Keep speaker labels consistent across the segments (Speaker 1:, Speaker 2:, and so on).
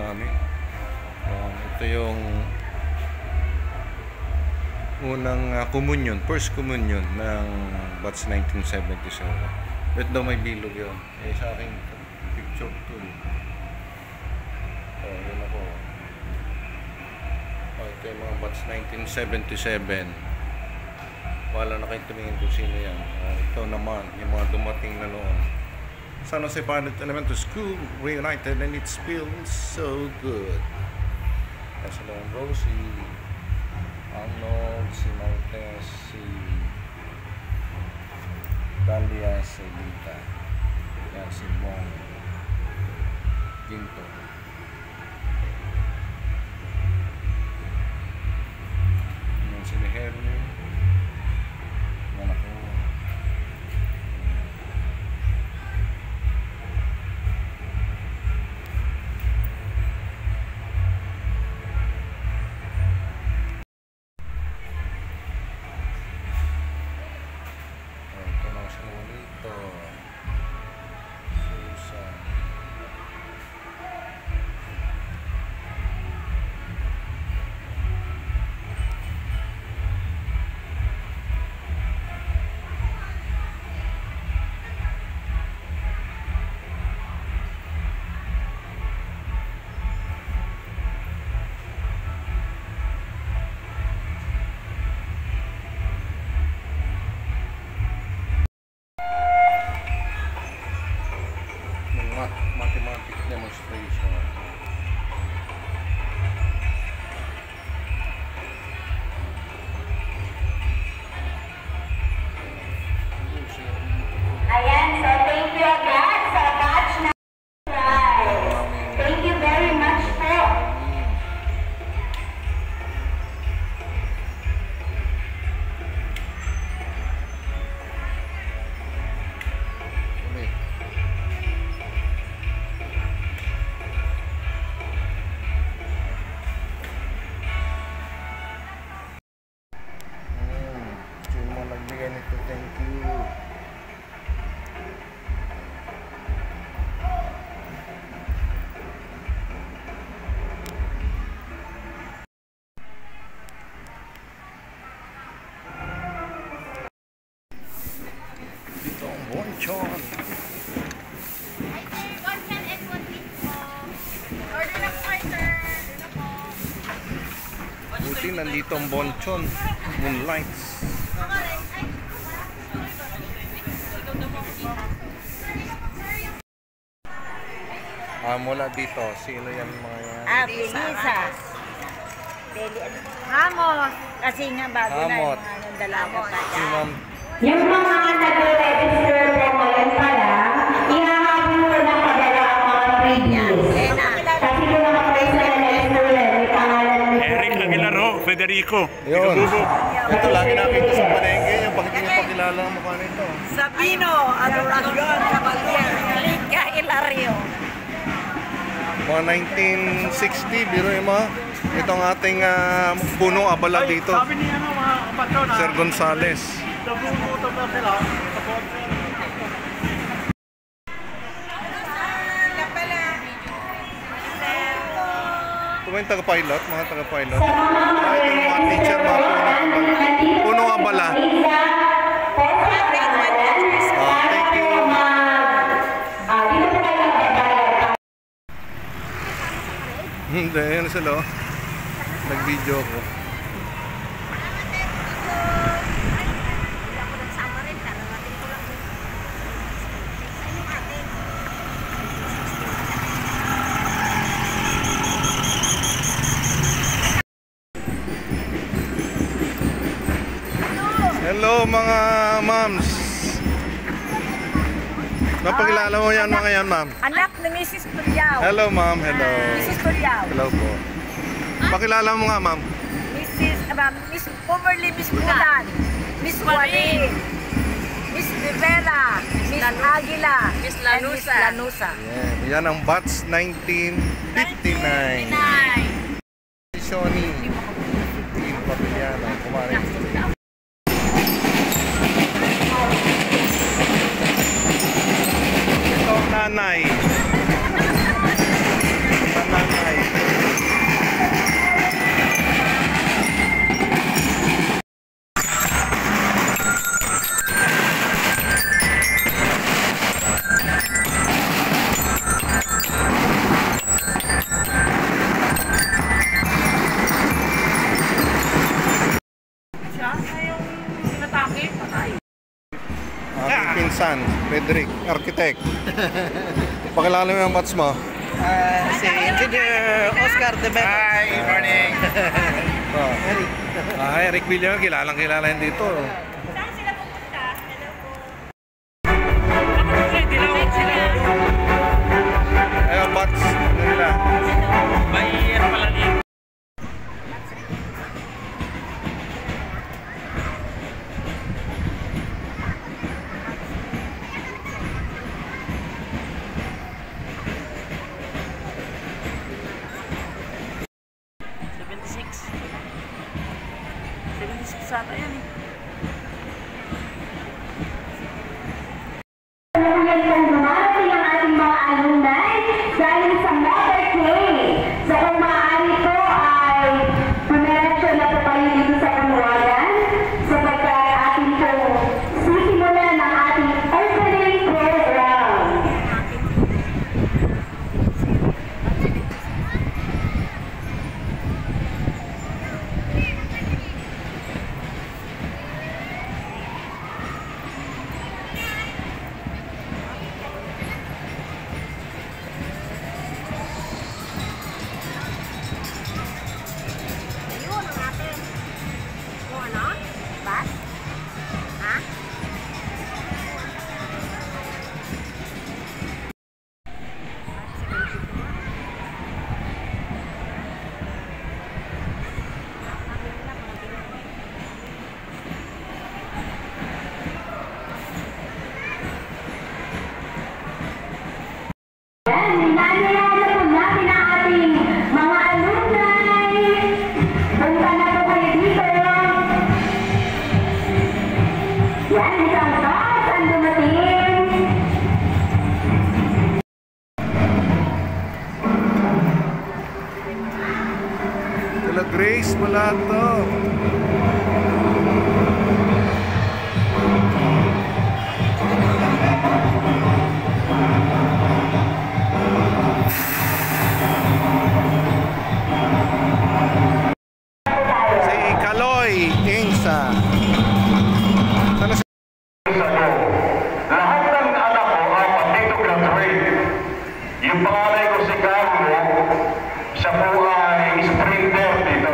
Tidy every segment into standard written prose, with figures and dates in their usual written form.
Speaker 1: namin. Ito yung unang communion, first communion ng batch 1977. Ba't daw may bilog yun? Sa aking picture to. Yun ako. Ito yung mga batch 1977. Wala na kayo tumingin kung sino yan. Ito naman, yung mga dumating na noon. San Jose Pilot Elementary School reunited and it feels so good. Kasi lang Rosie, Arnold, si Martes, si Dalia, si Lita, yan si Mong Ginto. Yan si Henry. Yan ako. Mathematics demonstration.
Speaker 2: Ayan, so thank you again sa batch na prize. Thank you very much po.
Speaker 1: Thank you. Dito ang bonchon. Buti nandito ang bonchon. Moonlights. Mula dito, sino yan mga yan?
Speaker 2: Felisa. Hamos. Kasi nga bago na yung mga dalaga pa
Speaker 1: Si Ma'am.
Speaker 2: Yung mga nag-register po ngayon pala, ihahabol mo na padala ang mga previous. Kasi kung nakapraise na na-register, may pangalan mo.
Speaker 3: Eric Aguilaro, Federico.
Speaker 1: Yun. Ito lagi nakita sa palengke. Yung bakit hindi pakilala ang mukha nito?
Speaker 4: Sabino, Adoracion, Caballero,
Speaker 2: Liga Hilario.
Speaker 1: Mga 1960, biro yung mga. Ito ang ating punong abala dito.
Speaker 3: Sabi niya mga patrona.
Speaker 1: Sir Gonzales.
Speaker 3: Nabubuto na sila.
Speaker 1: Ito ba yung taga-pilot? Mga taga-pilot? Ito yung mga teacher, mga punong abala. Thank you. Hindi, yun sila. Nag-video ko. Hello mga moms. Napakilala mo yan mga yan, ma'am?
Speaker 2: Anak ni Mrs. Tulyao.
Speaker 1: Hello, ma'am. Hello.
Speaker 2: Mrs. Tulyao.
Speaker 1: Hello po. Pakilala mo nga, ma'am.
Speaker 2: Miss formerly Miss Bulan, Miss Wali, Miss Rivera, Miss Aguila, Miss Lanusa.
Speaker 1: Yan ang batch 1959. Shoni. Team Pabiliano. Kumarin. Ito ang nanay. Ito ang nanay. Architect. Pakilala mo yung match mo.
Speaker 4: Si Engineer Oscar De Melo.
Speaker 3: Hi, good morning.
Speaker 1: Eric Villar, kilalang kilala yan dito.
Speaker 5: Saan sila pupunta? Hello po.
Speaker 1: Ayun, match nila.
Speaker 3: Mahirap pala dito.
Speaker 5: Sana yan eh.
Speaker 2: Ngayon kung dumarating ang ating mga alumni dahil sa motorcade. So kung maaari po ay pumerecho na po kayo dito sa Panawagan sapagkat ating po sisimulan ang ating opening program.
Speaker 5: Ayun ang atin. Yung ano? Bus? Ha?
Speaker 2: Yan, inaalala po natin ang ating mga alumni. Punta na po kayo dito. Yan, isang bus ang dumating.
Speaker 1: Sila Grace Malato. Si Kaloy Ingsa. Sana si
Speaker 6: Lahat ng anak ko apat dito graduate. Yung pangalay ko si Carlo, siya po ay sprinter dito.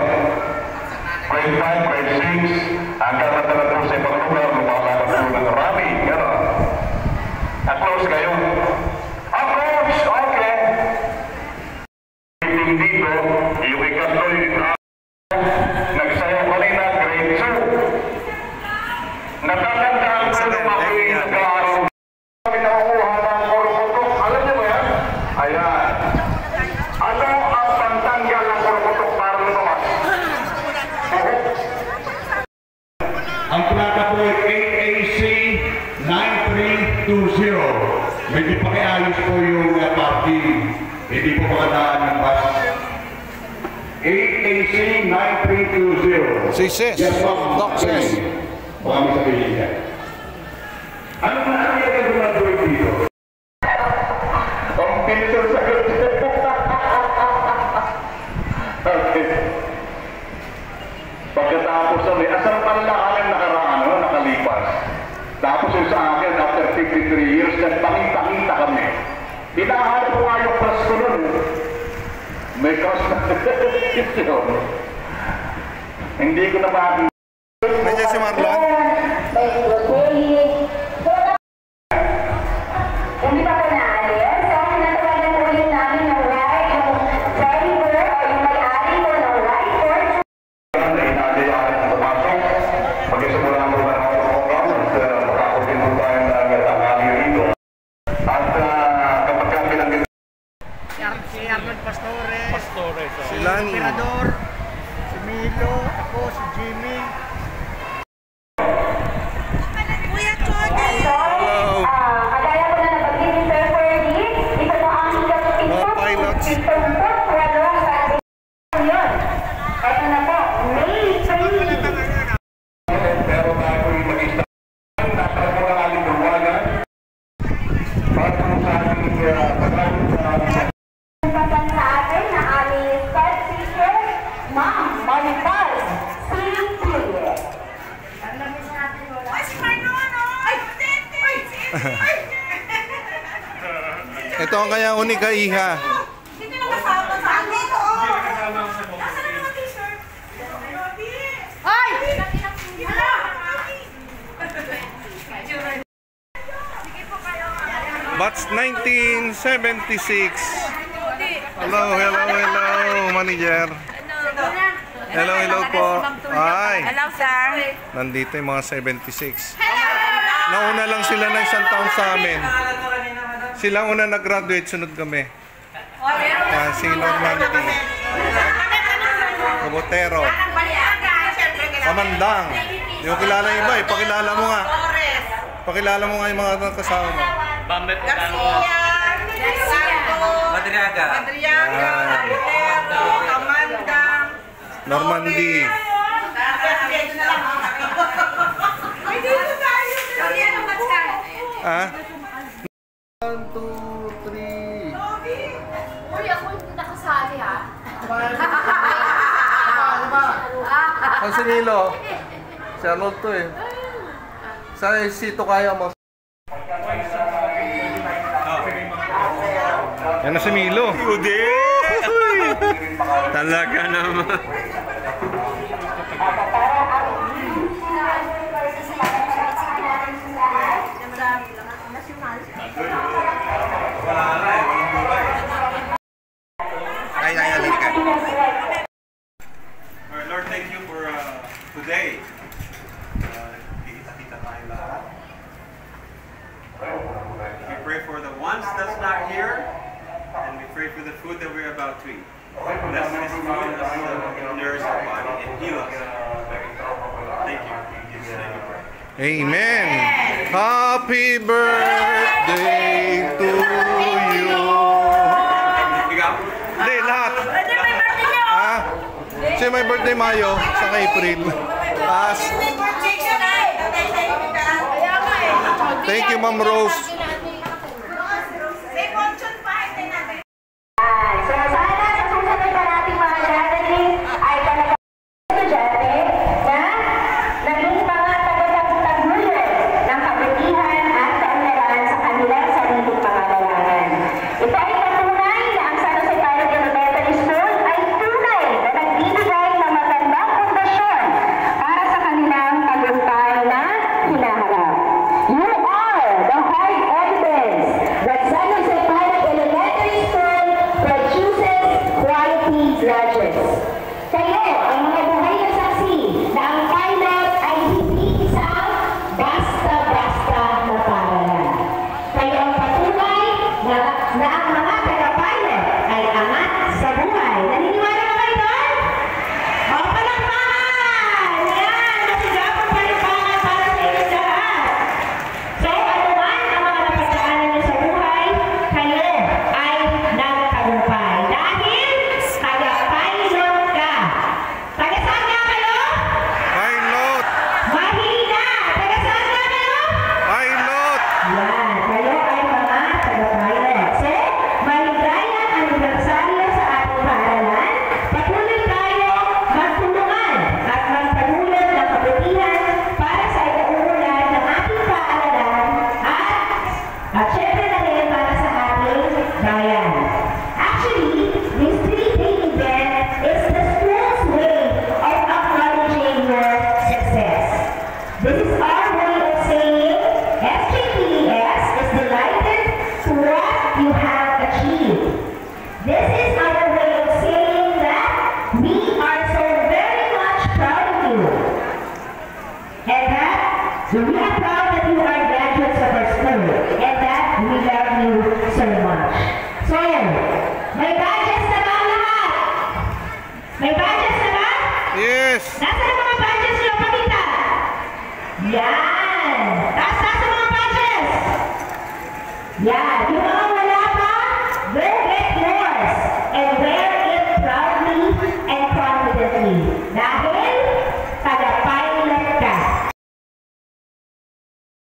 Speaker 6: Grade 5, grade 6, hanggang natala po sa ibang lugar, lumalabas po ng rami, gano'n. Close kayo. Close, okay. Dito, yung ikatoy, nagsaya ko rin na grade 2. Natatandaan ko nung ako'y nag-aaral. Kami nakukuha ng kurukutok. Alam niyo ba yan? Ayan. Ano ang pantanggal ng kurukutok para lumabas?
Speaker 7: Ang plaka po ay AAC 9320. Medyo pakiayos po yung parking. Hindi po makadaan ng bus. AAC 9320.
Speaker 1: Si Sis.
Speaker 7: Yes, ma'am.
Speaker 1: Doc Sis.
Speaker 7: Baka may sabihin niya. Ano na ang yung graduate dito?
Speaker 6: Ang pinisal sa Okay. Pagkatapos sabi, asang panlaan nakaraan, nakalipas. Tapos yung sa akin, after 53 years, nagpakita-kita kami. Pinahanap ko nga yung crush ko nun. May crush na yun. Hindi ko na makakita.
Speaker 1: Nandiyan si Marlon.
Speaker 2: Hindi pa po naalis. So, sinatawagan po yun namin ng right, yung driver o yung may-ari po ng right portion.
Speaker 6: Inaadyayaran ng pumasok. Pag-isimula mo ba ng program at makakutin mo tayo ng tanghali rito. At kapag kami ng
Speaker 4: Si Arnold Pastores.
Speaker 1: Si Lani.
Speaker 4: Emperador. Si Milo. Ako, si Jimmy.
Speaker 1: Ito ang kaya unika iha.
Speaker 5: Sino na kasama sa akin? Dito, oh. Nasaan na naman t-shirt? Ay! Hala!
Speaker 1: Batch 1976. Hello, manager. Hello po. Ay,
Speaker 5: Hello, sir.
Speaker 1: nandito yung mga 76. Nauna lang sila ng isang taon sa amin. Sila una nag-graduate, sunod kami. Si Normandy. Robotero. Kamandang. Hindi ko kilala yung iba eh. Pakilala mo nga. Pakilala mo nga yung mga kasama mo.
Speaker 3: Bambet
Speaker 5: Garcia.
Speaker 3: Madriaga.
Speaker 5: Kamandang.
Speaker 1: Normandy.
Speaker 5: Ay, dito tayo.
Speaker 1: Ah? 1, 2, 3.
Speaker 5: Uy, ako hindi nakasali, ha?
Speaker 1: Ang sinilo. Si Arnold to eh. Sa sito kaya mo. Yan na si Milo.
Speaker 3: Hindi! Talaga naman.
Speaker 8: Lord, thank you for today. Kita-kita tayo lahat. We pray for the ones that's not here, and we pray for the food that we're about to eat. Bless this food as nourish our body and heal us. Thank you. In Jesus' name we pray.
Speaker 1: Amen. Happy birthday to you.
Speaker 8: Ikaw?
Speaker 1: Hindi, lahat. Ha? Siya may birthday Mayo, saka April. Thank you, Ma'am Rose.
Speaker 2: So, sana sa susunod pa nating mga gathering ay talagang estudyante na naging mga tagapagtaguyod ng kabutihan at kaunlaran sa kanilang sariling pangangailangan. Ito ay patunay na ang San Jose Pilot Elementary School ay tunay na nagbibigay ng magandang pundasyon para sa kanilang tagumpay na hinaharap. You are the hard evidence that San Jose Pilot Elementary School produces quality graduates. Kayo ang mga buhay na saksi na ang pilot ay hindi isang basta-basta na paaralan. Kayo ang patunay na ang mga taga-pilot ay angat sa buhay. Naniniwala ba kayo doon? Mga palakpakan! Yan! Masigapang palakpakan para sa inyo lahat. So, ano man ang mga napagdaanan niyo sa buhay, kayo ay nagtagumpay. Dahil taga-pilot ka. Taga saan nga kayo?
Speaker 1: Pilot!
Speaker 2: Mahina! Taga saan nga kayo?
Speaker 1: Pilot!
Speaker 2: Yan, kayo ay mga taga-pilot. So, maligayang anibersaryo sa ating paaralan. Patuloy tayo magtulungan at magpagulong ng kabutihan para sa ikauunlad ng ating paaralan at syempre na rin para sa ating bayan. Actually, this 3-day event is the school's way of acknowledging your success. This is our way of saying SJPES is delighted to what you have achieved. This is our way of saying that we are so very much proud of you. And that we are proud that you are graduates of our school. And that we love you so much. So, may badges na ba ang lahat? May badges na ba?
Speaker 1: Yes!
Speaker 2: Nasaan ang mga badges nyo? Pakita! Yan! Taas-taas ang mga badges! Yan! Yung mga